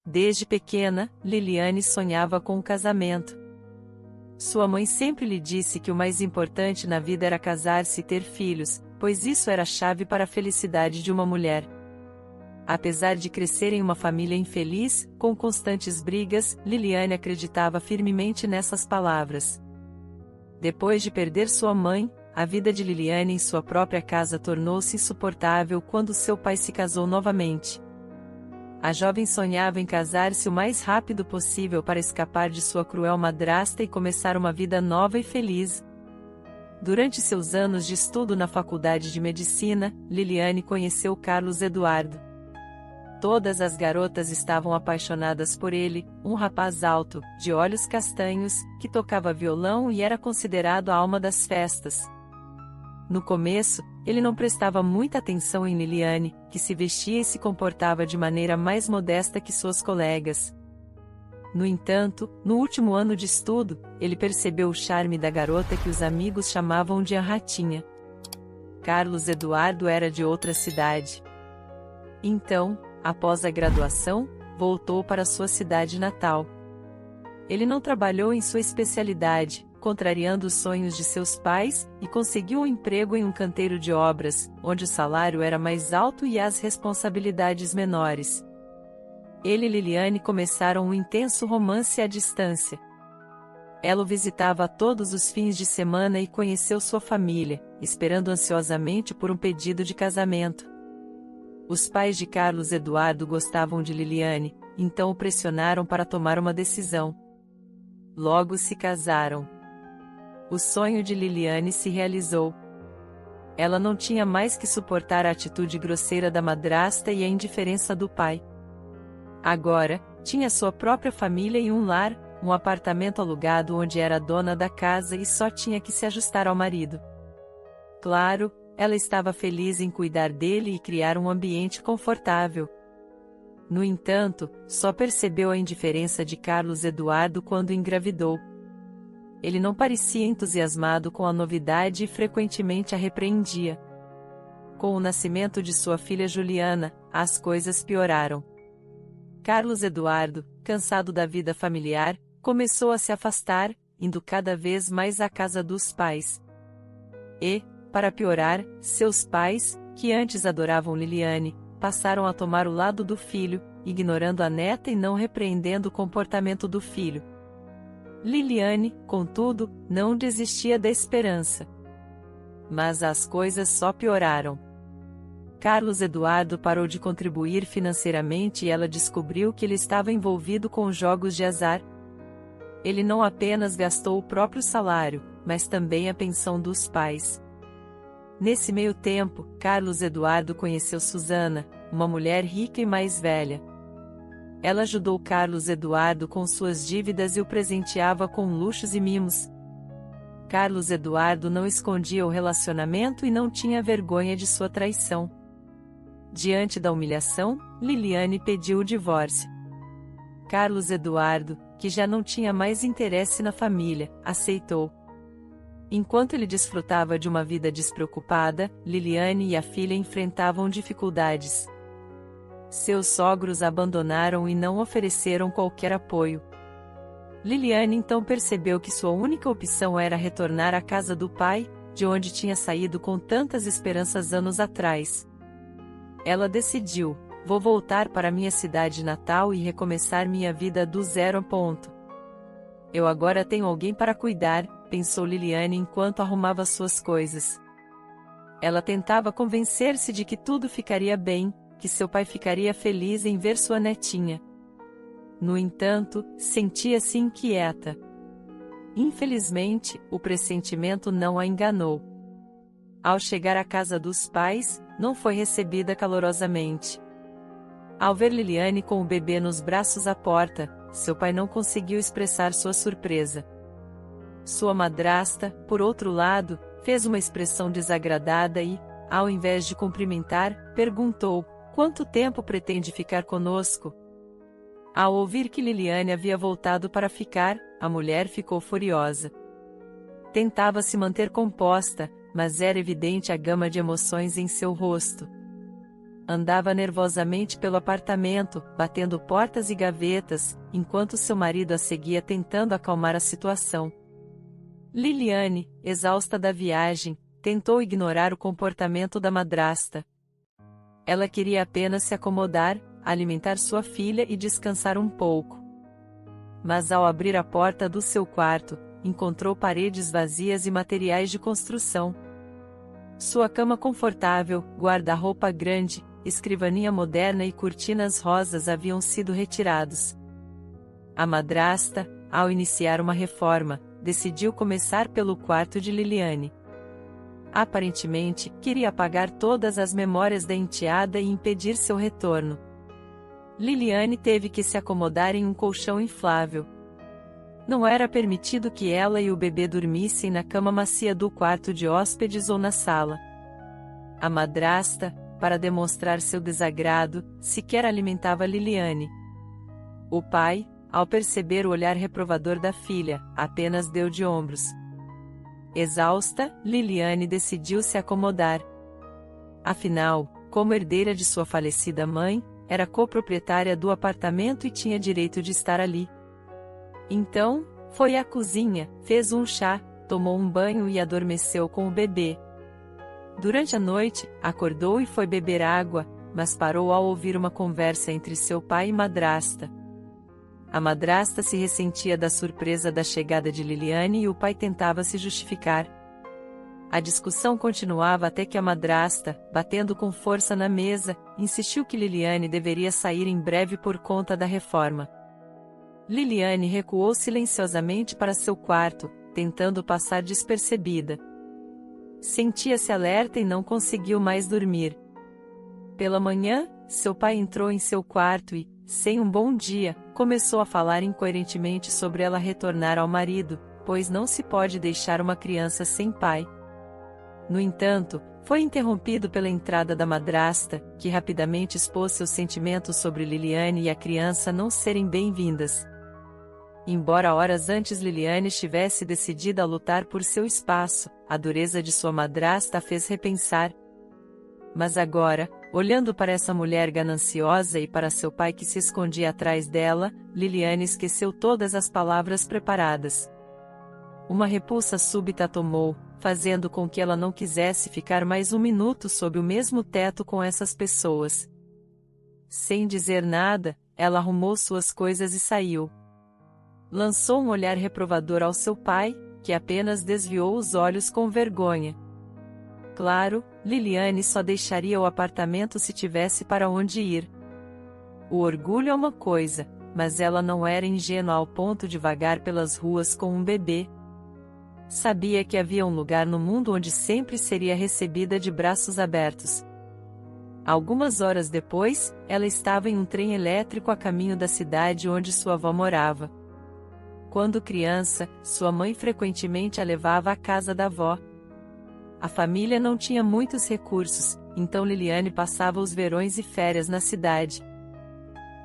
Desde pequena, Liliane sonhava com o casamento. Sua mãe sempre lhe disse que o mais importante na vida era casar-se e ter filhos, pois isso era a chave para a felicidade de uma mulher. Apesar de crescer em uma família infeliz, com constantes brigas, Liliane acreditava firmemente nessas palavras. Depois de perder sua mãe, a vida de Liliane em sua própria casa tornou-se insuportável quando seu pai se casou novamente. A jovem sonhava em casar-se o mais rápido possível para escapar de sua cruel madrasta e começar uma vida nova e feliz. Durante seus anos de estudo na faculdade de medicina, Liliane conheceu Carlos Eduardo. Todas as garotas estavam apaixonadas por ele, um rapaz alto, de olhos castanhos, que tocava violão e era considerado a alma das festas. No começo, ele não prestava muita atenção em Liliane, que se vestia e se comportava de maneira mais modesta que suas colegas. No entanto, no último ano de estudo, ele percebeu o charme da garota que os amigos chamavam de a Ratinha. Carlos Eduardo era de outra cidade. Então, após a graduação, voltou para sua cidade natal. Ele não trabalhou em sua especialidade, contrariando os sonhos de seus pais, e conseguiu um emprego em um canteiro de obras, onde o salário era mais alto e as responsabilidades menores. Ele e Liliane começaram um intenso romance à distância. Ela o visitava todos os fins de semana e conheceu sua família, esperando ansiosamente por um pedido de casamento. Os pais de Carlos Eduardo gostavam de Liliane, então o pressionaram para tomar uma decisão. Logo se casaram. O sonho de Liliane se realizou. Ela não tinha mais que suportar a atitude grosseira da madrasta e a indiferença do pai. Agora, tinha sua própria família e um lar, um apartamento alugado onde era dona da casa e só tinha que se ajustar ao marido. Claro, ela estava feliz em cuidar dele e criar um ambiente confortável. No entanto, só percebeu a indiferença de Carlos Eduardo quando engravidou. Ele não parecia entusiasmado com a novidade e frequentemente a repreendia. Com o nascimento de sua filha Juliana, as coisas pioraram. Carlos Eduardo, cansado da vida familiar, começou a se afastar, indo cada vez mais à casa dos pais. E, para piorar, seus pais, que antes adoravam Liliane, passaram a tomar o lado do filho, ignorando a neta e não repreendendo o comportamento do filho. Liliane, contudo, não desistia da esperança. Mas as coisas só pioraram. Carlos Eduardo parou de contribuir financeiramente e ela descobriu que ele estava envolvido com jogos de azar. Ele não apenas gastou o próprio salário, mas também a pensão dos pais. Nesse meio tempo, Carlos Eduardo conheceu Susana, uma mulher rica e mais velha. Ela ajudou Carlos Eduardo com suas dívidas e o presenteava com luxos e mimos. Carlos Eduardo não escondia o relacionamento e não tinha vergonha de sua traição. Diante da humilhação, Liliane pediu o divórcio. Carlos Eduardo, que já não tinha mais interesse na família, aceitou. Enquanto ele desfrutava de uma vida despreocupada, Liliane e a filha enfrentavam dificuldades. Seus sogros a abandonaram e não ofereceram qualquer apoio. Liliane então percebeu que sua única opção era retornar à casa do pai, de onde tinha saído com tantas esperanças anos atrás. Ela decidiu: vou voltar para minha cidade natal e recomeçar minha vida do zero. Eu agora tenho alguém para cuidar, pensou Liliane enquanto arrumava suas coisas. Ela tentava convencer-se de que tudo ficaria bem, que seu pai ficaria feliz em ver sua netinha. No entanto, sentia-se inquieta. Infelizmente, o pressentimento não a enganou. Ao chegar à casa dos pais, não foi recebida calorosamente. Ao ver Liliane com o bebê nos braços à porta, seu pai não conseguiu expressar sua surpresa. Sua madrasta, por outro lado, fez uma expressão desagradada e, ao invés de cumprimentar, perguntou: quanto tempo pretende ficar conosco? Ao ouvir que Liliane havia voltado para ficar, a mulher ficou furiosa. Tentava se manter composta, mas era evidente a gama de emoções em seu rosto. Andava nervosamente pelo apartamento, batendo portas e gavetas, enquanto seu marido a seguia tentando acalmar a situação. Liliane, exausta da viagem, tentou ignorar o comportamento da madrasta. Ela queria apenas se acomodar, alimentar sua filha e descansar um pouco. Mas ao abrir a porta do seu quarto, encontrou paredes vazias e materiais de construção. Sua cama confortável, guarda-roupa grande, escrivaninha moderna e cortinas rosas haviam sido retirados. A madrasta, ao iniciar uma reforma, decidiu começar pelo quarto de Liliane. Aparentemente, queria apagar todas as memórias da enteada e impedir seu retorno. Liliane teve que se acomodar em um colchão inflável. Não era permitido que ela e o bebê dormissem na cama macia do quarto de hóspedes ou na sala. A madrasta, para demonstrar seu desagrado, sequer alimentava Liliane. O pai, ao perceber o olhar reprovador da filha, apenas deu de ombros. Exausta, Liliane decidiu se acomodar. Afinal, como herdeira de sua falecida mãe, era coproprietária do apartamento e tinha direito de estar ali. Então, foi à cozinha, fez um chá, tomou um banho e adormeceu com o bebê. Durante a noite, acordou e foi beber água, mas parou ao ouvir uma conversa entre seu pai e madrasta. A madrasta se ressentia da surpresa da chegada de Liliane e o pai tentava se justificar. A discussão continuava até que a madrasta, batendo com força na mesa, insistiu que Liliane deveria sair em breve por conta da reforma. Liliane recuou silenciosamente para seu quarto, tentando passar despercebida. Sentia-se alerta e não conseguiu mais dormir. Pela manhã, seu pai entrou em seu quarto e, sem um bom dia, começou a falar incoerentemente sobre ela retornar ao marido, pois não se pode deixar uma criança sem pai. No entanto, foi interrompido pela entrada da madrasta, que rapidamente expôs seus sentimentos sobre Liliane e a criança não serem bem-vindas. Embora horas antes Liliane estivesse decidida a lutar por seu espaço, a dureza de sua madrasta a fez repensar. Mas agora, olhando para essa mulher gananciosa e para seu pai que se escondia atrás dela, Liliane esqueceu todas as palavras preparadas. Uma repulsa súbita a tomou, fazendo com que ela não quisesse ficar mais um minuto sob o mesmo teto com essas pessoas. Sem dizer nada, ela arrumou suas coisas e saiu. Lançou um olhar reprovador ao seu pai, que apenas desviou os olhos com vergonha. Claro, Liliane só deixaria o apartamento se tivesse para onde ir. O orgulho é uma coisa, mas ela não era ingênua ao ponto de vagar pelas ruas com um bebê. Sabia que havia um lugar no mundo onde sempre seria recebida de braços abertos. Algumas horas depois, ela estava em um trem elétrico a caminho da cidade onde sua avó morava. Quando criança, sua mãe frequentemente a levava à casa da avó. A família não tinha muitos recursos, então Liliane passava os verões e férias na cidade.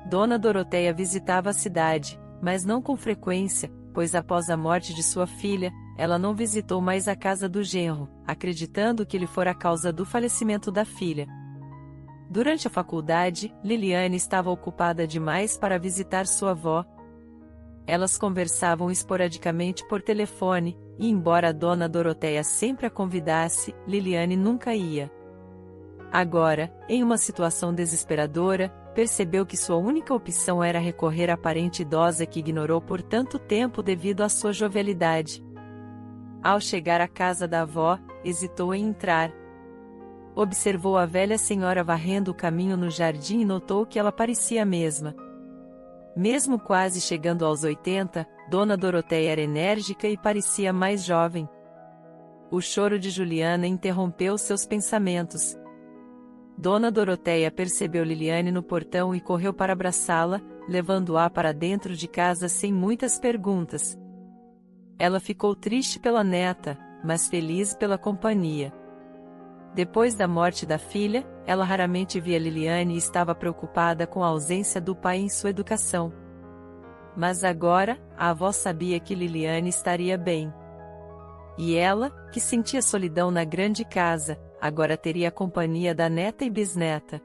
Dona Doroteia visitava a cidade, mas não com frequência, pois após a morte de sua filha, ela não visitou mais a casa do genro, acreditando que lhe fora a causa do falecimento da filha. Durante a faculdade, Liliane estava ocupada demais para visitar sua avó. Elas conversavam esporadicamente por telefone, e embora a Dona Doroteia sempre a convidasse, Liliane nunca ia. Agora, em uma situação desesperadora, percebeu que sua única opção era recorrer à parente idosa que ignorou por tanto tempo devido à sua jovialidade. Ao chegar à casa da avó, hesitou em entrar. Observou a velha senhora varrendo o caminho no jardim e notou que ela parecia a mesma. Mesmo quase chegando aos 80, Dona Doroteia era enérgica e parecia mais jovem. O choro de Juliana interrompeu seus pensamentos. Dona Doroteia percebeu Liliane no portão e correu para abraçá-la, levando-a para dentro de casa sem muitas perguntas. Ela ficou triste pela neta, mas feliz pela companhia. Depois da morte da filha, ela raramente via Liliane e estava preocupada com a ausência do pai em sua educação. Mas agora, a avó sabia que Liliane estaria bem. E ela, que sentia solidão na grande casa, agora teria a companhia da neta e bisneta.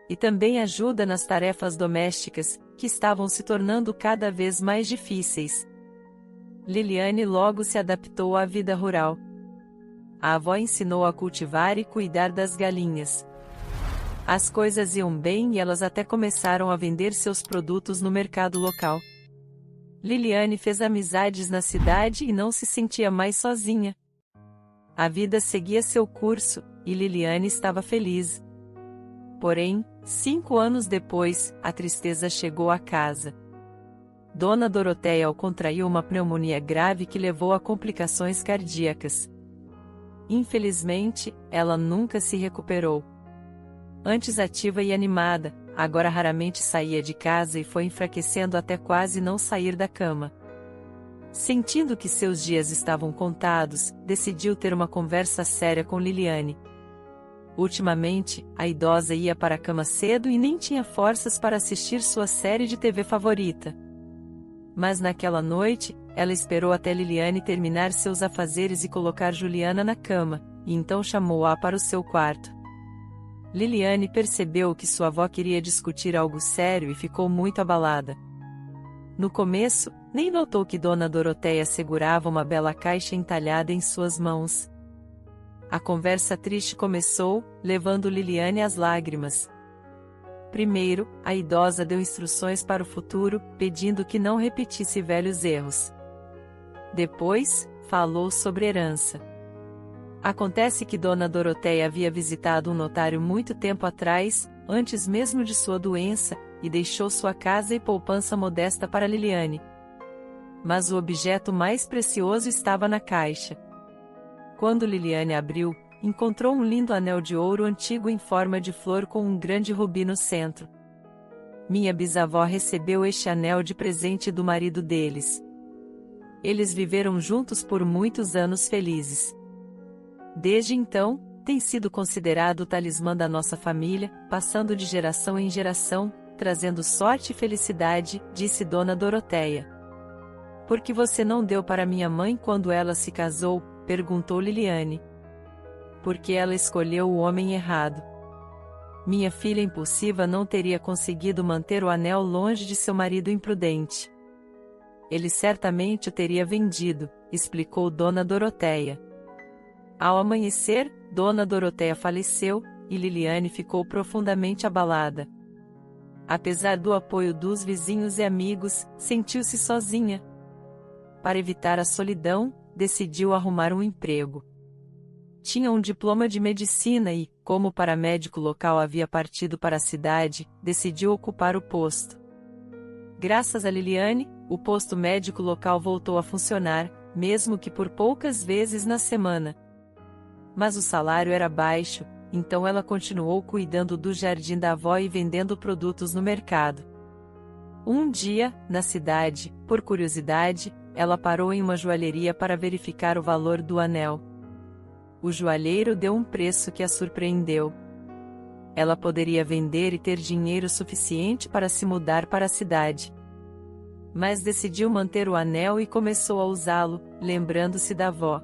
e também ajuda nas tarefas domésticas, que estavam se tornando cada vez mais difíceis. Liliane logo se adaptou à vida rural. A avó ensinou a cultivar e cuidar das galinhas. As coisas iam bem e elas até começaram a vender seus produtos no mercado local. Liliane fez amizades na cidade e não se sentia mais sozinha. A vida seguia seu curso, e Liliane estava feliz. Porém, 5 anos depois, a tristeza chegou à casa. Dona Doroteia contraiu uma pneumonia grave que levou a complicações cardíacas. Infelizmente, ela nunca se recuperou. Antes ativa e animada, agora raramente saía de casa e foi enfraquecendo até quase não sair da cama. Sentindo que seus dias estavam contados, decidiu ter uma conversa séria com Liliane. Ultimamente, a idosa ia para a cama cedo e nem tinha forças para assistir sua série de TV favorita. Mas naquela noite, ela esperou até Liliane terminar seus afazeres e colocar Juliana na cama, e então chamou-a para o seu quarto. Liliane percebeu que sua avó queria discutir algo sério e ficou muito abalada. No começo, nem notou que Dona Doroteia segurava uma bela caixa entalhada em suas mãos. A conversa triste começou, levando Liliane às lágrimas. Primeiro, a idosa deu instruções para o futuro, pedindo que não repetisse velhos erros. Depois, falou sobre herança. Acontece que Dona Doroteia havia visitado um notário muito tempo atrás, antes mesmo de sua doença, e deixou sua casa e poupança modesta para Liliane. Mas o objeto mais precioso estava na caixa. Quando Liliane abriu, encontrou um lindo anel de ouro antigo em forma de flor com um grande rubi no centro. Minha bisavó recebeu este anel de presente do marido deles. Eles viveram juntos por muitos anos felizes. Desde então, tem sido considerado o talismã da nossa família, passando de geração em geração, trazendo sorte e felicidade, disse Dona Doroteia. Por que você não deu para minha mãe quando ela se casou? Perguntou Liliane. Porque ela escolheu o homem errado. Minha filha impulsiva não teria conseguido manter o anel longe de seu marido imprudente. Ele certamente o teria vendido, explicou Dona Doroteia. Ao amanhecer, Dona Doroteia faleceu, e Liliane ficou profundamente abalada. Apesar do apoio dos vizinhos e amigos, sentiu-se sozinha. Para evitar a solidão, decidiu arrumar um emprego. Tinha um diploma de medicina e, como o paramédico local havia partido para a cidade, decidiu ocupar o posto. Graças a Liliane, o posto médico local voltou a funcionar, mesmo que por poucas vezes na semana. Mas o salário era baixo, então ela continuou cuidando do jardim da avó e vendendo produtos no mercado. Um dia, na cidade, por curiosidade, ela parou em uma joalheria para verificar o valor do anel. O joalheiro deu um preço que a surpreendeu. Ela poderia vender e ter dinheiro suficiente para se mudar para a cidade. Mas decidiu manter o anel e começou a usá-lo, lembrando-se da avó.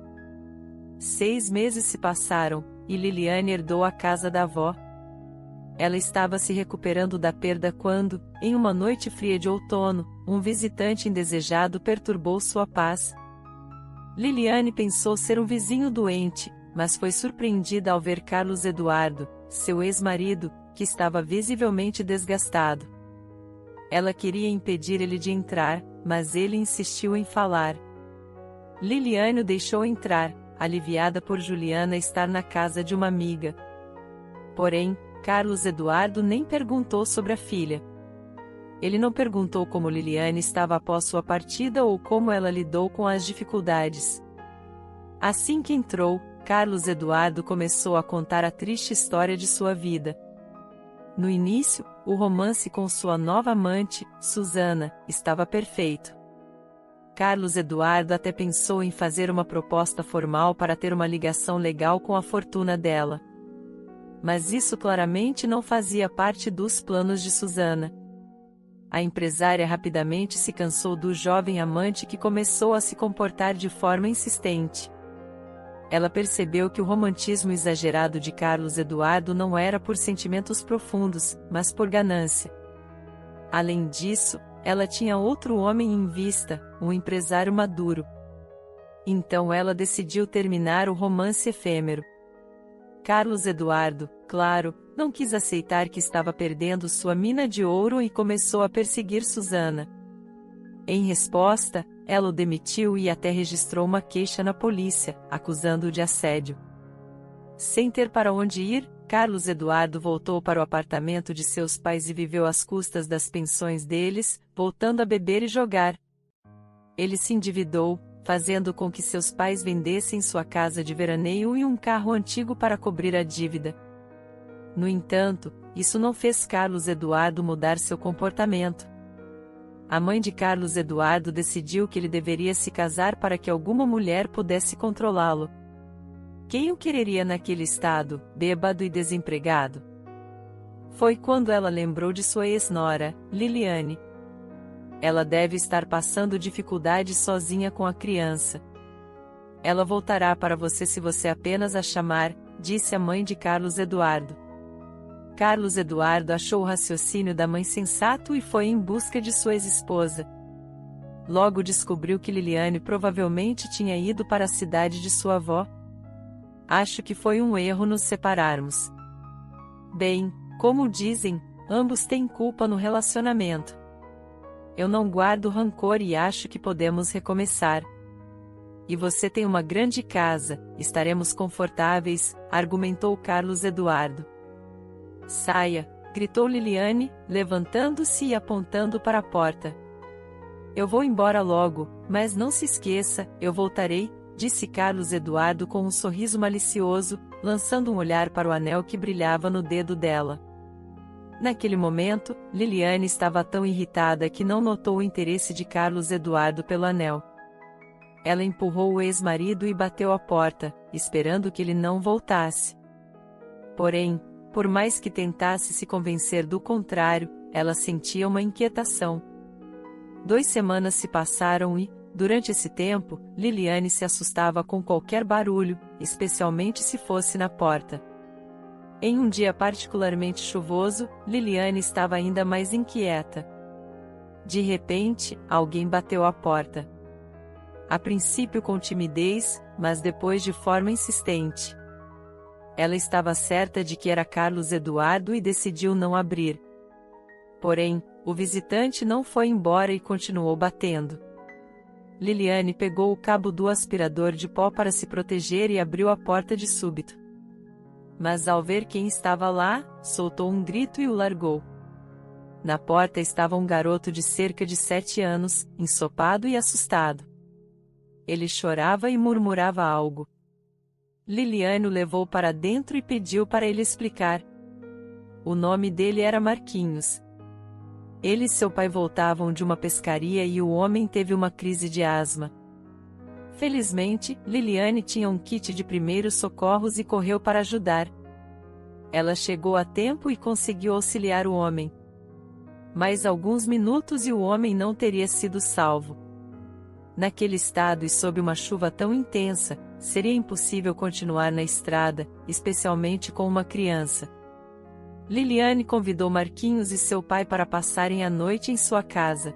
6 meses se passaram, e Liliane herdou a casa da avó. Ela estava se recuperando da perda quando, em uma noite fria de outono, um visitante indesejado perturbou sua paz. Liliane pensou ser um vizinho doente, mas foi surpreendida ao ver Carlos Eduardo, seu ex-marido, que estava visivelmente desgastado. Ela queria impedir ele de entrar, mas ele insistiu em falar. Liliane o deixou entrar, aliviada por Juliana estar na casa de uma amiga. Porém, Carlos Eduardo nem perguntou sobre a filha. Ele não perguntou como Liliane estava após sua partida ou como ela lidou com as dificuldades. Assim que entrou, Carlos Eduardo começou a contar a triste história de sua vida. No início, o romance com sua nova amante, Susana, estava perfeito. Carlos Eduardo até pensou em fazer uma proposta formal para ter uma ligação legal com a fortuna dela. Mas isso claramente não fazia parte dos planos de Susana. A empresária rapidamente se cansou do jovem amante que começou a se comportar de forma insistente. Ela percebeu que o romantismo exagerado de Carlos Eduardo não era por sentimentos profundos, mas por ganância. Além disso, ela tinha outro homem em vista, um empresário maduro. Então ela decidiu terminar o romance efêmero. Carlos Eduardo, claro, não quis aceitar que estava perdendo sua mina de ouro e começou a perseguir Susana. Em resposta, ela o demitiu e até registrou uma queixa na polícia, acusando-o de assédio. Sem ter para onde ir, Carlos Eduardo voltou para o apartamento de seus pais e viveu às custas das pensões deles, voltando a beber e jogar. Ele se endividou, fazendo com que seus pais vendessem sua casa de veraneio e um carro antigo para cobrir a dívida. No entanto, isso não fez Carlos Eduardo mudar seu comportamento. A mãe de Carlos Eduardo decidiu que ele deveria se casar para que alguma mulher pudesse controlá-lo. Quem o quereria naquele estado, bêbado e desempregado? Foi quando ela lembrou de sua ex-nora, Liliane. Ela deve estar passando dificuldades sozinha com a criança. Ela voltará para você se você apenas a chamar, disse a mãe de Carlos Eduardo. Carlos Eduardo achou o raciocínio da mãe sensato e foi em busca de sua ex-esposa. Logo descobriu que Liliane provavelmente tinha ido para a cidade de sua avó. Acho que foi um erro nos separarmos. Bem, como dizem, ambos têm culpa no relacionamento. Eu não guardo rancor e acho que podemos recomeçar. E você tem uma grande casa, estaremos confortáveis, argumentou Carlos Eduardo. Saia, gritou Liliane, levantando-se e apontando para a porta. Eu vou embora logo, mas não se esqueça, eu voltarei, disse Carlos Eduardo com um sorriso malicioso, lançando um olhar para o anel que brilhava no dedo dela. Naquele momento, Liliane estava tão irritada que não notou o interesse de Carlos Eduardo pelo anel. Ela empurrou o ex-marido e bateu à porta, esperando que ele não voltasse. Porém, por mais que tentasse se convencer do contrário, ela sentia uma inquietação. 2 semanas se passaram e, durante esse tempo, Liliane se assustava com qualquer barulho, especialmente se fosse na porta. Em um dia particularmente chuvoso, Liliane estava ainda mais inquieta. De repente, alguém bateu à porta. A princípio com timidez, mas depois de forma insistente. Ela estava certa de que era Carlos Eduardo e decidiu não abrir. Porém, o visitante não foi embora e continuou batendo. Liliane pegou o cabo do aspirador de pó para se proteger e abriu a porta de súbito. Mas ao ver quem estava lá, soltou um grito e o largou. Na porta estava um garoto de cerca de 7 anos, ensopado e assustado. Ele chorava e murmurava algo. Liliane o levou para dentro e pediu para ele explicar. O nome dele era Marquinhos. Ele e seu pai voltavam de uma pescaria e o homem teve uma crise de asma. Felizmente, Liliane tinha um kit de primeiros socorros e correu para ajudar. Ela chegou a tempo e conseguiu auxiliar o homem. Mais alguns minutos e o homem não teria sido salvo. Naquele estado e sob uma chuva tão intensa, seria impossível continuar na estrada, especialmente com uma criança. Liliane convidou Marquinhos e seu pai para passarem a noite em sua casa.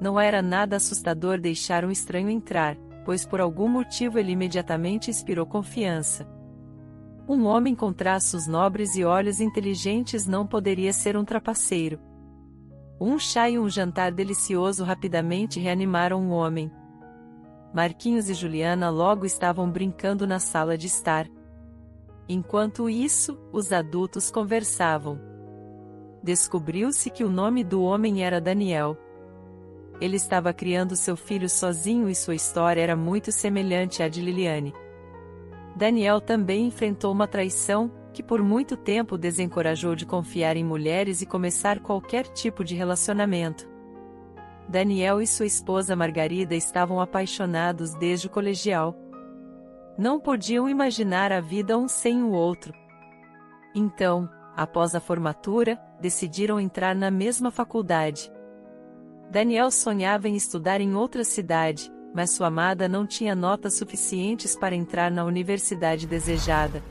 Não era nada assustador deixar um estranho entrar, pois por algum motivo ele imediatamente inspirou confiança. Um homem com traços nobres e olhos inteligentes não poderia ser um trapaceiro. Um chá e um jantar delicioso rapidamente reanimaram o homem. Marquinhos e Juliana logo estavam brincando na sala de estar. Enquanto isso, os adultos conversavam. Descobriu-se que o nome do homem era Daniel. Ele estava criando seu filho sozinho e sua história era muito semelhante à de Liliane. Daniel também enfrentou uma traição, que por muito tempo o desencorajou de confiar em mulheres e começar qualquer tipo de relacionamento. Daniel e sua esposa Margarida estavam apaixonados desde o colegial. Não podiam imaginar a vida um sem o outro. Então, após a formatura, decidiram entrar na mesma faculdade. Daniel sonhava em estudar em outra cidade, mas sua amada não tinha notas suficientes para entrar na universidade desejada.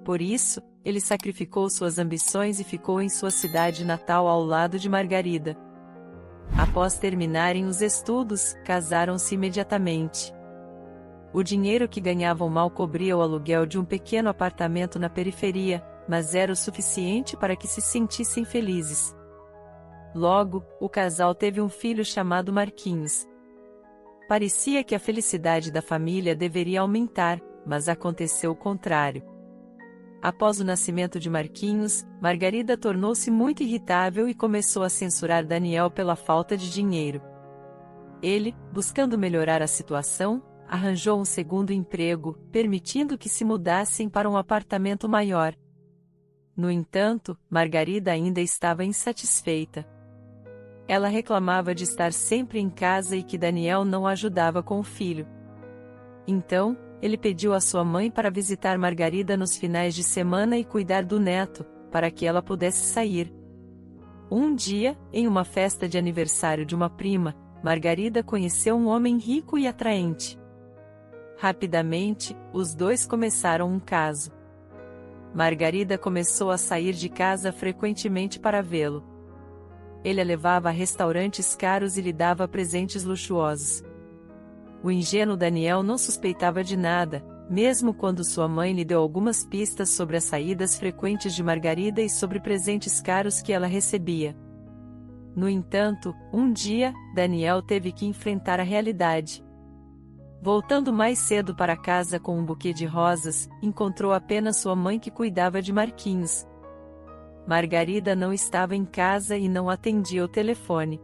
Por isso, ele sacrificou suas ambições e ficou em sua cidade natal ao lado de Margarida. Após terminarem os estudos, casaram-se imediatamente. O dinheiro que ganhavam mal cobria o aluguel de um pequeno apartamento na periferia, mas era o suficiente para que se sentissem felizes. Logo, o casal teve um filho chamado Marquinhos. Parecia que a felicidade da família deveria aumentar, mas aconteceu o contrário. Após o nascimento de Marquinhos, Margarida tornou-se muito irritável e começou a censurar Daniel pela falta de dinheiro. Ele, buscando melhorar a situação, arranjou um segundo emprego, permitindo que se mudassem para um apartamento maior. No entanto, Margarida ainda estava insatisfeita. Ela reclamava de estar sempre em casa e que Daniel não ajudava com o filho. Então, ele pediu à sua mãe para visitar Margarida nos finais de semana e cuidar do neto, para que ela pudesse sair. Um dia, em uma festa de aniversário de uma prima, Margarida conheceu um homem rico e atraente. Rapidamente, os dois começaram um caso. Margarida começou a sair de casa frequentemente para vê-lo. Ele a levava a restaurantes caros e lhe dava presentes luxuosos. O ingênuo Daniel não suspeitava de nada, mesmo quando sua mãe lhe deu algumas pistas sobre as saídas frequentes de Margarida e sobre presentes caros que ela recebia. No entanto, um dia, Daniel teve que enfrentar a realidade. Voltando mais cedo para casa com um buquê de rosas, encontrou apenas sua mãe que cuidava de Marquinhos. Margarida não estava em casa e não atendia o telefone.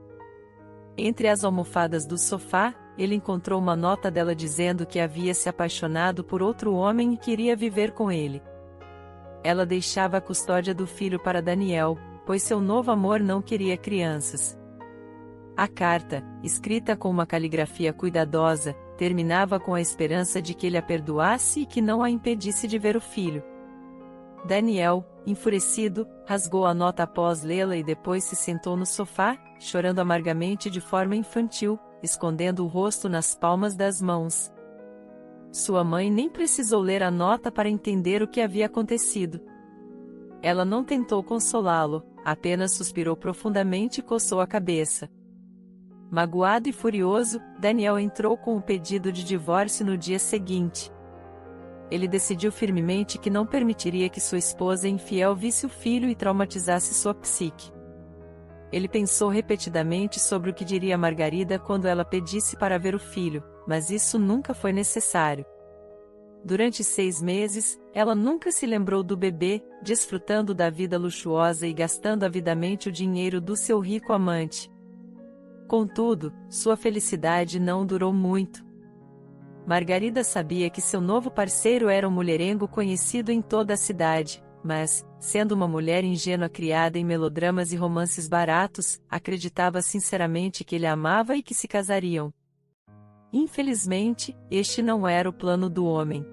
Entre as almofadas do sofá, ele encontrou uma nota dela dizendo que havia se apaixonado por outro homem e queria viver com ele. Ela deixava a custódia do filho para Daniel, pois seu novo amor não queria crianças. A carta, escrita com uma caligrafia cuidadosa, terminava com a esperança de que ele a perdoasse e que não a impedisse de ver o filho. Daniel, enfurecido, rasgou a nota após lê-la e depois se sentou no sofá, chorando amargamente de forma infantil, escondendo o rosto nas palmas das mãos. Sua mãe nem precisou ler a nota para entender o que havia acontecido. Ela não tentou consolá-lo, apenas suspirou profundamente e coçou a cabeça. Magoado e furioso, Daniel entrou com o pedido de divórcio no dia seguinte. Ele decidiu firmemente que não permitiria que sua esposa infiel visse o filho e traumatizasse sua psique. Ele pensou repetidamente sobre o que diria Margarida quando ela pedisse para ver o filho, mas isso nunca foi necessário. Durante 6 meses, ela nunca se lembrou do bebê, desfrutando da vida luxuosa e gastando avidamente o dinheiro do seu rico amante. Contudo, sua felicidade não durou muito. Margarida sabia que seu novo parceiro era um mulherengo conhecido em toda a cidade, mas, sendo uma mulher ingênua criada em melodramas e romances baratos, acreditava sinceramente que ele a amava e que se casariam. Infelizmente, este não era o plano do homem.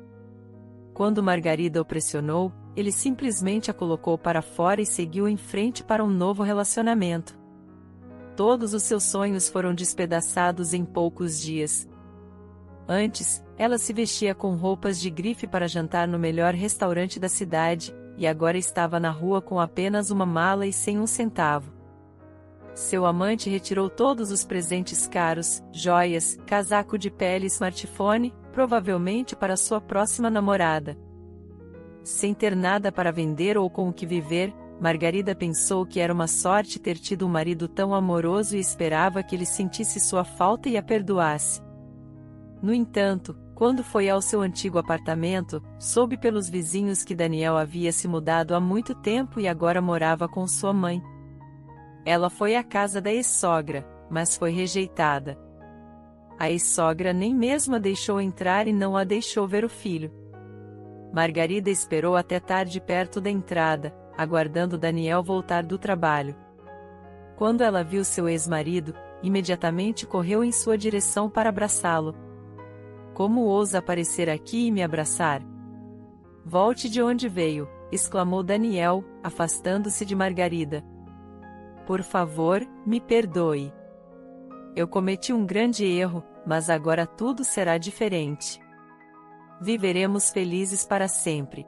Quando Margarida o pressionou, ele simplesmente a colocou para fora e seguiu em frente para um novo relacionamento. Todos os seus sonhos foram despedaçados em poucos dias. Antes, ela se vestia com roupas de grife para jantar no melhor restaurante da cidade, e agora estava na rua com apenas uma mala e sem um centavo. Seu amante retirou todos os presentes caros, joias, casaco de pele e smartphone, provavelmente para sua próxima namorada. Sem ter nada para vender ou com o que viver, Margarida pensou que era uma sorte ter tido um marido tão amoroso e esperava que ele sentisse sua falta e a perdoasse. No entanto, quando foi ao seu antigo apartamento, soube pelos vizinhos que Daniel havia se mudado há muito tempo e agora morava com sua mãe. Ela foi à casa da ex-sogra, mas foi rejeitada. A ex-sogra nem mesmo a deixou entrar e não a deixou ver o filho. Margarida esperou até tarde perto da entrada, aguardando Daniel voltar do trabalho. Quando ela viu seu ex-marido, imediatamente correu em sua direção para abraçá-lo. Como ousa aparecer aqui e me abraçar? Volte de onde veio, exclamou Daniel, afastando-se de Margarida. Por favor, me perdoe. Eu cometi um grande erro, mas agora tudo será diferente. Viveremos felizes para sempre.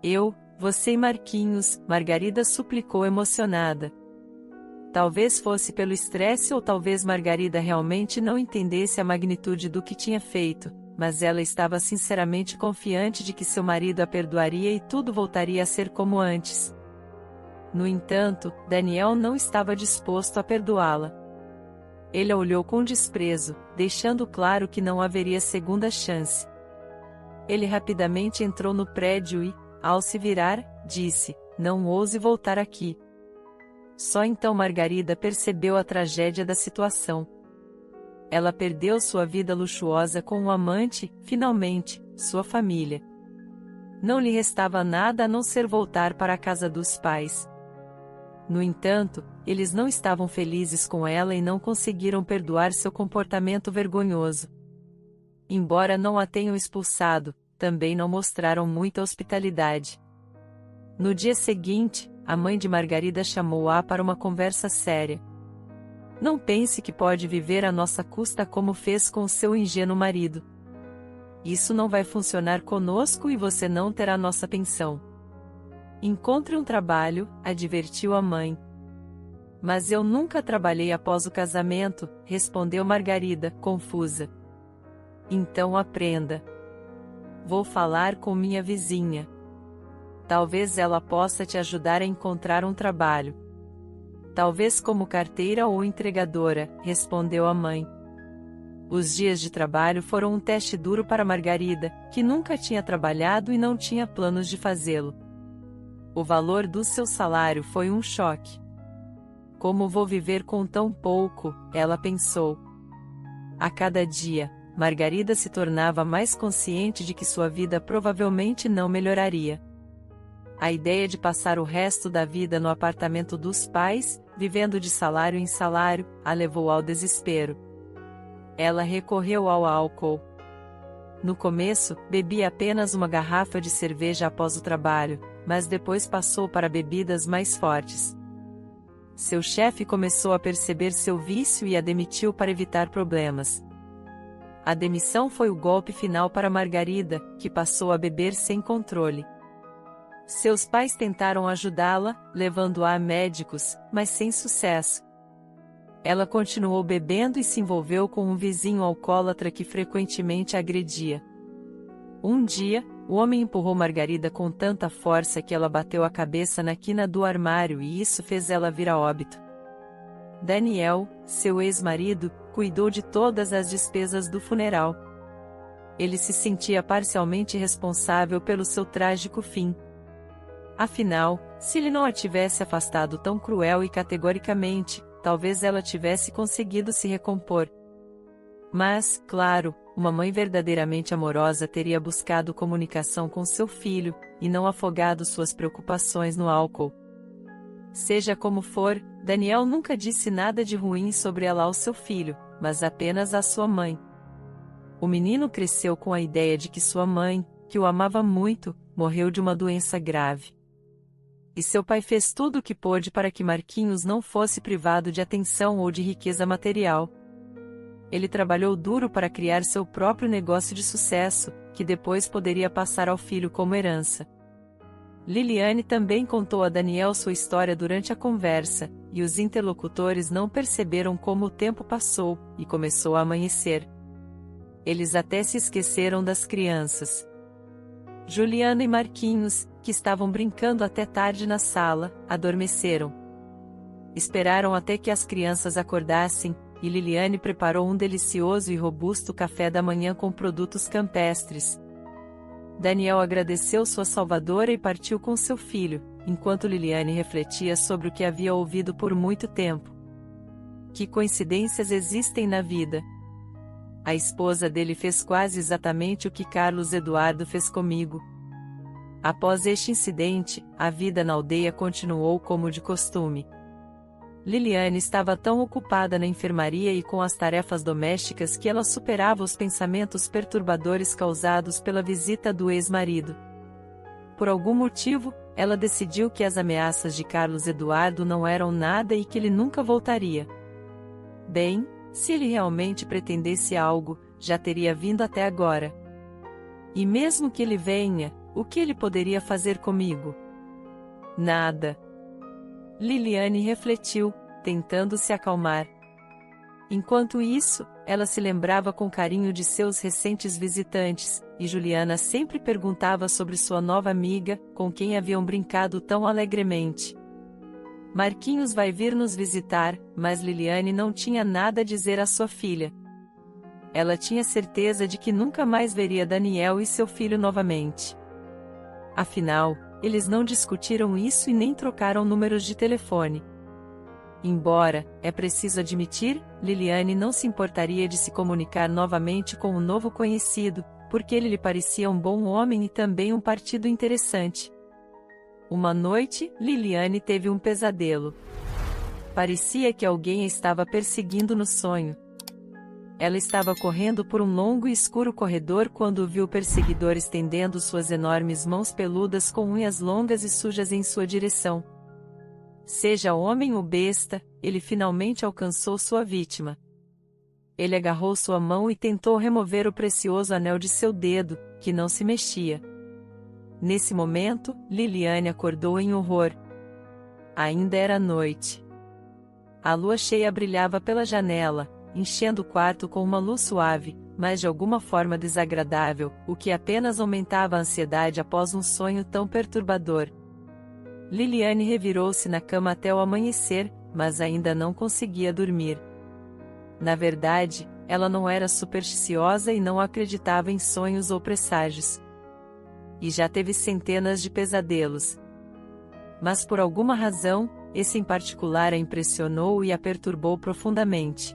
Eu, você e Marquinhos, Margarida suplicou emocionada. Talvez fosse pelo estresse ou talvez Margarida realmente não entendesse a magnitude do que tinha feito, mas ela estava sinceramente confiante de que seu marido a perdoaria e tudo voltaria a ser como antes. No entanto, Daniel não estava disposto a perdoá-la. Ele a olhou com desprezo, deixando claro que não haveria segunda chance. Ele rapidamente entrou no prédio e, ao se virar, disse: "Não ouse voltar aqui." Só então Margarida percebeu a tragédia da situação. Ela perdeu sua vida luxuosa com um amante, finalmente, sua família. Não lhe restava nada a não ser voltar para a casa dos pais. No entanto, eles não estavam felizes com ela e não conseguiram perdoar seu comportamento vergonhoso. Embora não a tenham expulsado, também não mostraram muita hospitalidade. No dia seguinte, a mãe de Margarida chamou-a para uma conversa séria. "Não pense que pode viver à nossa custa como fez com o seu ingênuo marido. Isso não vai funcionar conosco e você não terá nossa pensão. Encontre um trabalho", advertiu a mãe. "Mas eu nunca trabalhei após o casamento", respondeu Margarida, confusa. "Então aprenda. Vou falar com minha vizinha. Talvez ela possa te ajudar a encontrar um trabalho." "Talvez como carteira ou entregadora", respondeu a mãe. Os dias de trabalho foram um teste duro para Margarida, que nunca tinha trabalhado e não tinha planos de fazê-lo. O valor do seu salário foi um choque. "Como vou viver com tão pouco?", ela pensou. A cada dia, Margarida se tornava mais consciente de que sua vida provavelmente não melhoraria. A ideia de passar o resto da vida no apartamento dos pais, vivendo de salário em salário, a levou ao desespero. Ela recorreu ao álcool. No começo, bebia apenas uma garrafa de cerveja após o trabalho, mas depois passou para bebidas mais fortes. Seu chefe começou a perceber seu vício e a demitiu para evitar problemas. A demissão foi o golpe final para Margarida, que passou a beber sem controle. Seus pais tentaram ajudá-la, levando-a a médicos, mas sem sucesso. Ela continuou bebendo e se envolveu com um vizinho alcoólatra que frequentemente a agredia. Um dia, o homem empurrou Margarida com tanta força que ela bateu a cabeça na quina do armário e isso fez ela vir a óbito. Daniel, seu ex-marido, cuidou de todas as despesas do funeral. Ele se sentia parcialmente responsável pelo seu trágico fim. Afinal, se ele não a tivesse afastado tão cruel e categoricamente, talvez ela tivesse conseguido se recompor. Mas, claro, uma mãe verdadeiramente amorosa teria buscado comunicação com seu filho, e não afogado suas preocupações no álcool. Seja como for, Daniel nunca disse nada de ruim sobre ela ao seu filho, mas apenas à sua mãe. O menino cresceu com a ideia de que sua mãe, que o amava muito, morreu de uma doença grave. E seu pai fez tudo o que pôde para que Marquinhos não fosse privado de atenção ou de riqueza material. Ele trabalhou duro para criar seu próprio negócio de sucesso, que depois poderia passar ao filho como herança. Liliane também contou a Daniel sua história durante a conversa, e os interlocutores não perceberam como o tempo passou, e começou a amanhecer. Eles até se esqueceram das crianças. Juliana e Marquinhos, que estavam brincando até tarde na sala, adormeceram. Esperaram até que as crianças acordassem, e Liliane preparou um delicioso e robusto café da manhã com produtos campestres. Daniel agradeceu sua salvadora e partiu com seu filho, enquanto Liliane refletia sobre o que havia ouvido por muito tempo. Que coincidências existem na vida! A esposa dele fez quase exatamente o que Carlos Eduardo fez comigo. Após este incidente, a vida na aldeia continuou como de costume. Liliane estava tão ocupada na enfermaria e com as tarefas domésticas que ela superava os pensamentos perturbadores causados pela visita do ex-marido. Por algum motivo, ela decidiu que as ameaças de Carlos Eduardo não eram nada e que ele nunca voltaria. Bem, Se ele realmente pretendesse algo, já teria vindo até agora. E mesmo que ele venha, o que ele poderia fazer comigo? Nada. Liliane refletiu, tentando se acalmar. Enquanto isso, ela se lembrava com carinho de seus recentes visitantes, e Juliana sempre perguntava sobre sua nova amiga, com quem haviam brincado tão alegremente. Marquinhos vai vir nos visitar, mas Liliane não tinha nada a dizer à sua filha. Ela tinha certeza de que nunca mais veria Daniel e seu filho novamente. Afinal, eles não discutiram isso e nem trocaram números de telefone. Embora, é preciso admitir, Liliane não se importaria de se comunicar novamente com o novo conhecido, porque ele lhe parecia um bom homem e também um partido interessante. Uma noite, Liliane teve um pesadelo. Parecia que alguém a estava perseguindo no sonho. Ela estava correndo por um longo e escuro corredor quando viu o perseguidor estendendo suas enormes mãos peludas com unhas longas e sujas em sua direção. Seja homem ou besta, ele finalmente alcançou sua vítima. Ele agarrou sua mão e tentou remover o precioso anel de seu dedo, que não se mexia. Nesse momento, Liliane acordou em horror. Ainda era noite. A lua cheia brilhava pela janela, enchendo o quarto com uma luz suave, mas de alguma forma desagradável, o que apenas aumentava a ansiedade após um sonho tão perturbador. Liliane revirou-se na cama até o amanhecer, mas ainda não conseguia dormir. Na verdade, ela não era supersticiosa e não acreditava em sonhos ou presságios. E já teve centenas de pesadelos. Mas por alguma razão, esse em particular a impressionou e a perturbou profundamente.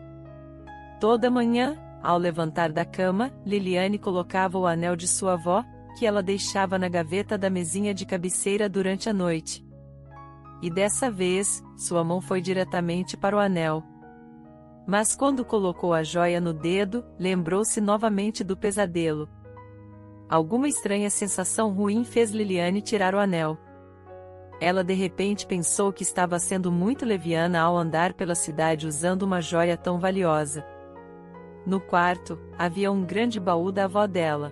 Toda manhã, ao levantar da cama, Liliane colocava o anel de sua avó, que ela deixava na gaveta da mesinha de cabeceira durante a noite. E dessa vez, sua mão foi diretamente para o anel. Mas quando colocou a joia no dedo, lembrou-se novamente do pesadelo. Alguma estranha sensação ruim fez Liliane tirar o anel. Ela de repente pensou que estava sendo muito leviana ao andar pela cidade usando uma joia tão valiosa. No quarto, havia um grande baú da avó dela.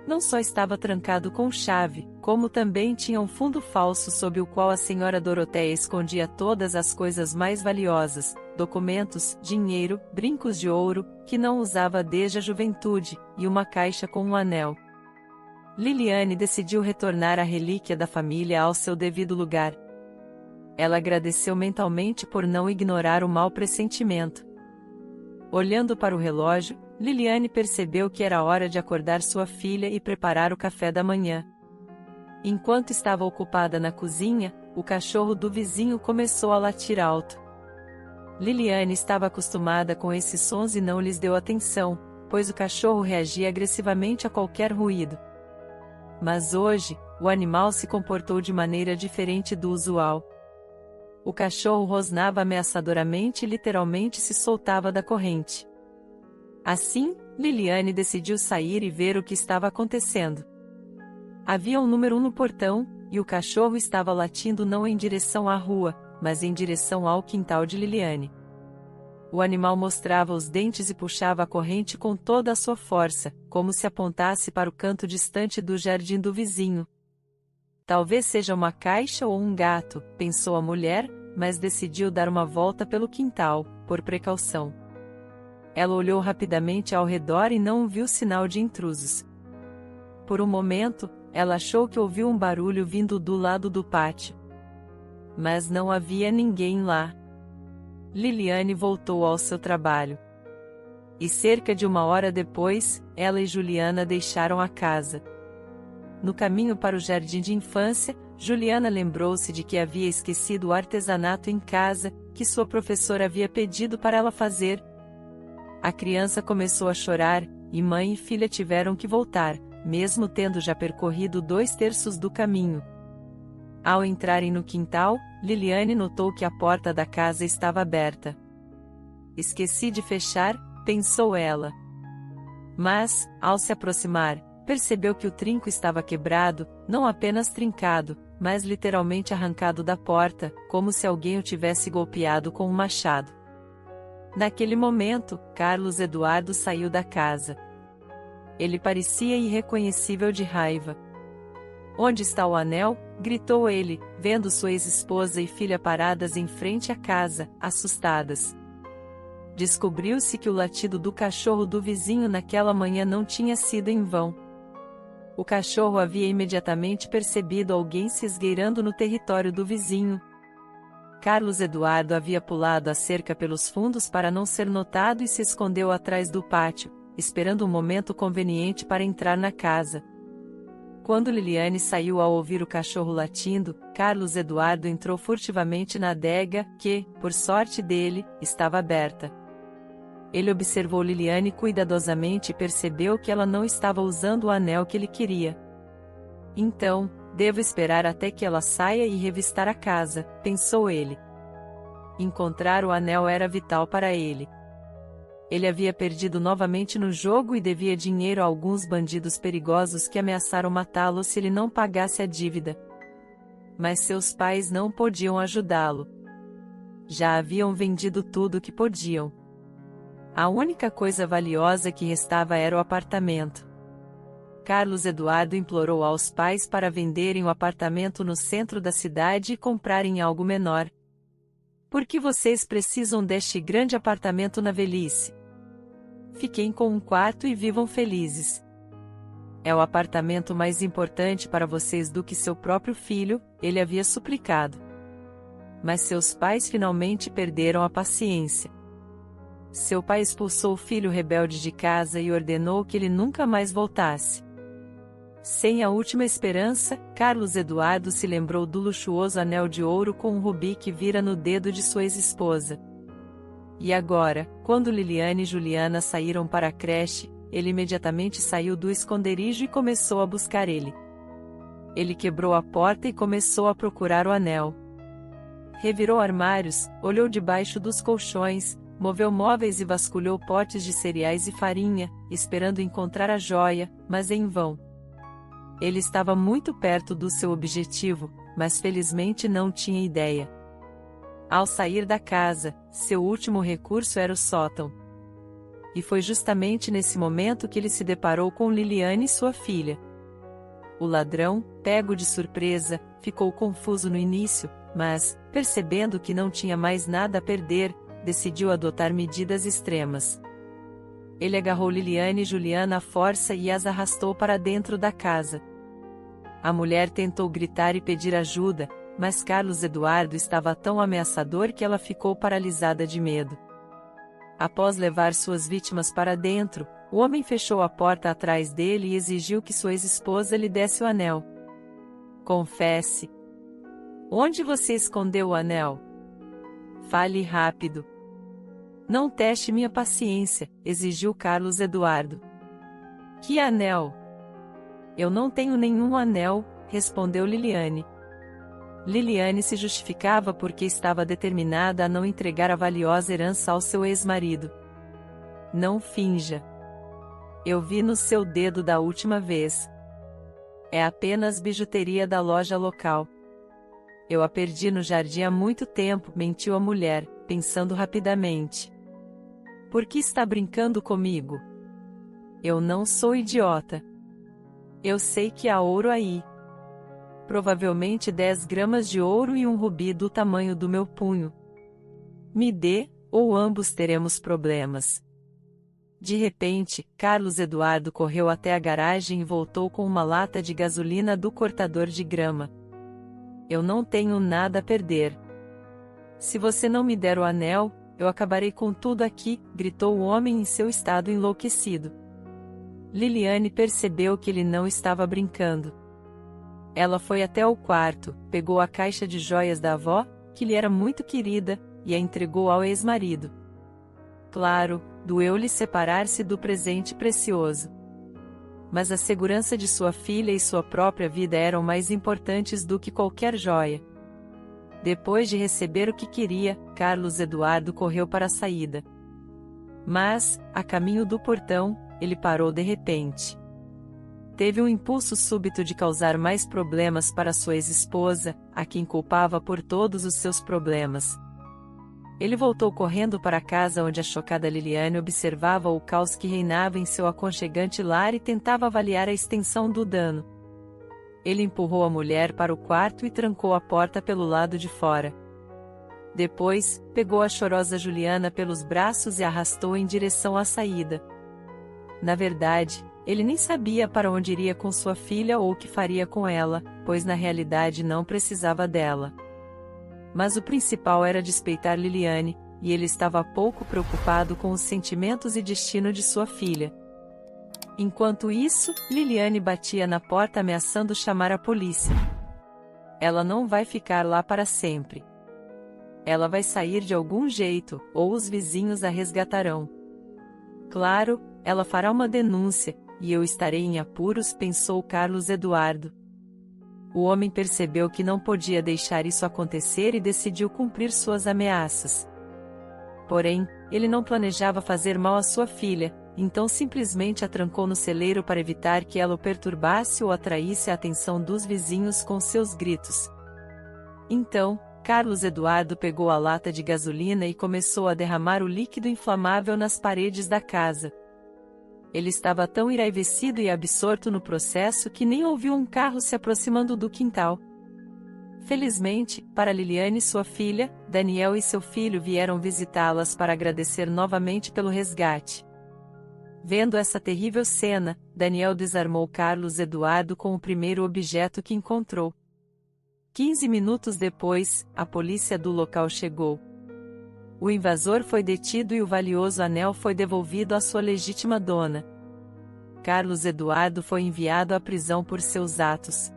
Não só estava trancado com chave, como também tinha um fundo falso sob o qual a senhora Doroteia escondia todas as coisas mais valiosas, documentos, dinheiro, brincos de ouro, que não usava desde a juventude, e uma caixa com um anel. Liliane decidiu retornar a relíquia da família ao seu devido lugar. Ela agradeceu mentalmente por não ignorar o mau pressentimento. Olhando para o relógio, Liliane percebeu que era hora de acordar sua filha e preparar o café da manhã. Enquanto estava ocupada na cozinha, o cachorro do vizinho começou a latir alto. Liliane estava acostumada com esses sons e não lhes deu atenção, pois o cachorro reagia agressivamente a qualquer ruído. Mas hoje, o animal se comportou de maneira diferente do usual. O cachorro rosnava ameaçadoramente e literalmente se soltava da corrente. Assim, Liliane decidiu sair e ver o que estava acontecendo. Havia um número 1 no portão, e o cachorro estava latindo não em direção à rua, mas em direção ao quintal de Liliane. O animal mostrava os dentes e puxava a corrente com toda a sua força, como se apontasse para o canto distante do jardim do vizinho. Talvez seja uma caixa ou um gato, pensou a mulher, mas decidiu dar uma volta pelo quintal, por precaução. Ela olhou rapidamente ao redor e não viu sinal de intrusos. Por um momento, ela achou que ouviu um barulho vindo do lado do pátio. Mas não havia ninguém lá. Liliane voltou ao seu trabalho. E cerca de 1 hora depois, ela e Juliana deixaram a casa. No caminho para o jardim de infância, Juliana lembrou-se de que havia esquecido o artesanato em casa, que sua professora havia pedido para ela fazer. A criança começou a chorar, e mãe e filha tiveram que voltar, mesmo tendo já percorrido 2/3 do caminho. Ao entrarem no quintal, Liliane notou que a porta da casa estava aberta. Esqueci de fechar, pensou ela. Mas, ao se aproximar, percebeu que o trinco estava quebrado, não apenas trincado, mas literalmente arrancado da porta, como se alguém o tivesse golpeado com um machado. Naquele momento, Carlos Eduardo saiu da casa. Ele parecia irreconhecível de raiva. "Onde está o anel?" gritou ele, vendo sua ex-esposa e filha paradas em frente à casa, assustadas. Descobriu-se que o latido do cachorro do vizinho naquela manhã não tinha sido em vão. O cachorro havia imediatamente percebido alguém se esgueirando no território do vizinho. Carlos Eduardo havia pulado a cerca pelos fundos para não ser notado e se escondeu atrás do pátio, esperando um momento conveniente para entrar na casa. Quando Liliane saiu ao ouvir o cachorro latindo, Carlos Eduardo entrou furtivamente na adega, que, por sorte dele, estava aberta. Ele observou Liliane cuidadosamente e percebeu que ela não estava usando o anel que ele queria. Então, devo esperar até que ela saia e revistar a casa, pensou ele. Encontrar o anel era vital para ele. Ele havia perdido novamente no jogo e devia dinheiro a alguns bandidos perigosos que ameaçaram matá-lo se ele não pagasse a dívida. Mas seus pais não podiam ajudá-lo. Já haviam vendido tudo o que podiam. A única coisa valiosa que restava era o apartamento. Carlos Eduardo implorou aos pais para venderem o apartamento no centro da cidade e comprarem algo menor. "Por que vocês precisam deste grande apartamento na velhice? Fiquem com um quarto e vivam felizes. É o apartamento mais importante para vocês do que seu próprio filho", ele havia suplicado. Mas seus pais finalmente perderam a paciência. Seu pai expulsou o filho rebelde de casa e ordenou que ele nunca mais voltasse. Sem a última esperança, Carlos Eduardo se lembrou do luxuoso anel de ouro com um rubi que vira no dedo de sua ex-esposa. E agora, quando Liliane e Juliana saíram para a creche, ele imediatamente saiu do esconderijo e começou a buscar ele. Ele quebrou a porta e começou a procurar o anel. Revirou armários, olhou debaixo dos colchões, moveu móveis e vasculhou potes de cereais e farinha, esperando encontrar a joia, mas em vão. Ele estava muito perto do seu objetivo, mas felizmente não tinha ideia. Ao sair da casa, seu último recurso era o sótão. E foi justamente nesse momento que ele se deparou com Liliane e sua filha. O ladrão, pego de surpresa, ficou confuso no início, mas, percebendo que não tinha mais nada a perder, decidiu adotar medidas extremas. Ele agarrou Liliane e Juliana à força e as arrastou para dentro da casa. A mulher tentou gritar e pedir ajuda, mas Carlos Eduardo estava tão ameaçador que ela ficou paralisada de medo. Após levar suas vítimas para dentro, o homem fechou a porta atrás dele e exigiu que sua ex-esposa lhe desse o anel. "Confesse. Onde você escondeu o anel? Fale rápido." "Não teste minha paciência", exigiu Carlos Eduardo. "Que anel?" "Eu não tenho nenhum anel", respondeu Liliane. Liliane se justificava porque estava determinada a não entregar a valiosa herança ao seu ex-marido. "Não finja. Eu vi no seu dedo da última vez. É apenas bijuteria da loja local. Eu a perdi no jardim há muito tempo", mentiu a mulher, pensando rapidamente. "Por que está brincando comigo? Eu não sou idiota. Eu sei que há ouro aí. Provavelmente 10 gramas de ouro e um rubi do tamanho do meu punho. Me dê, ou ambos teremos problemas." De repente, Carlos Eduardo correu até a garagem e voltou com uma lata de gasolina do cortador de grama. "Eu não tenho nada a perder. Se você não me der o anel, eu acabarei com tudo aqui", gritou o homem em seu estado enlouquecido. Liliane percebeu que ele não estava brincando. Ela foi até o quarto, pegou a caixa de joias da avó, que lhe era muito querida, e a entregou ao ex-marido. Claro, doeu-lhe separar-se do presente precioso. Mas a segurança de sua filha e sua própria vida eram mais importantes do que qualquer joia. Depois de receber o que queria, Carlos Eduardo correu para a saída. Mas, a caminho do portão, ele parou de repente. Teve um impulso súbito de causar mais problemas para sua ex-esposa, a quem culpava por todos os seus problemas. Ele voltou correndo para a casa onde a chocada Liliane observava o caos que reinava em seu aconchegante lar e tentava avaliar a extensão do dano. Ele empurrou a mulher para o quarto e trancou a porta pelo lado de fora. Depois, pegou a chorosa Juliana pelos braços e arrastou em direção à saída. Na verdade, ele nem sabia para onde iria com sua filha ou o que faria com ela, pois na realidade não precisava dela. Mas o principal era despeitar Liliane, e ele estava pouco preocupado com os sentimentos e destino de sua filha. Enquanto isso, Liliane batia na porta ameaçando chamar a polícia. Ela não vai ficar lá para sempre. Ela vai sair de algum jeito, ou os vizinhos a resgatarão. Claro, ela fará uma denúncia, e eu estarei em apuros, pensou Carlos Eduardo. O homem percebeu que não podia deixar isso acontecer e decidiu cumprir suas ameaças. Porém, ele não planejava fazer mal à sua filha, então simplesmente a trancou no celeiro para evitar que ela o perturbasse ou atraísse a atenção dos vizinhos com seus gritos. Então, Carlos Eduardo pegou a lata de gasolina e começou a derramar o líquido inflamável nas paredes da casa. Ele estava tão enraivecido e absorto no processo que nem ouviu um carro se aproximando do quintal. Felizmente, para Liliane e sua filha, Daniel e seu filho vieram visitá-las para agradecer novamente pelo resgate. Vendo essa terrível cena, Daniel desarmou Carlos Eduardo com o primeiro objeto que encontrou. 15 minutos depois, a polícia do local chegou. O invasor foi detido e o valioso anel foi devolvido à sua legítima dona. Carlos Eduardo foi enviado à prisão por seus atos.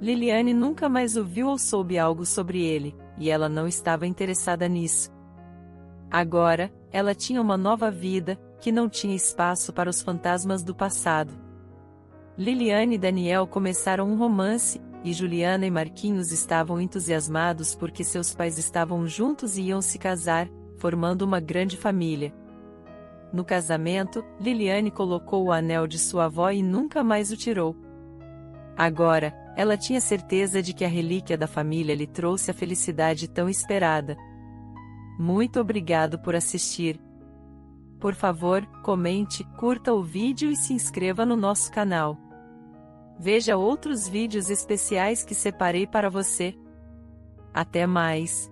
Liliane nunca mais ouviu ou soube algo sobre ele, e ela não estava interessada nisso. Agora, ela tinha uma nova vida, que não tinha espaço para os fantasmas do passado. Liliane e Daniel começaram um romance, e Juliana e Marquinhos estavam entusiasmados porque seus pais estavam juntos e iam se casar, formando uma grande família. No casamento, Liliane colocou o anel de sua avó e nunca mais o tirou. Agora, ela tinha certeza de que a relíquia da família lhe trouxe a felicidade tão esperada. Muito obrigado por assistir. Por favor, comente, curta o vídeo e se inscreva no nosso canal. Veja outros vídeos especiais que separei para você. Até mais!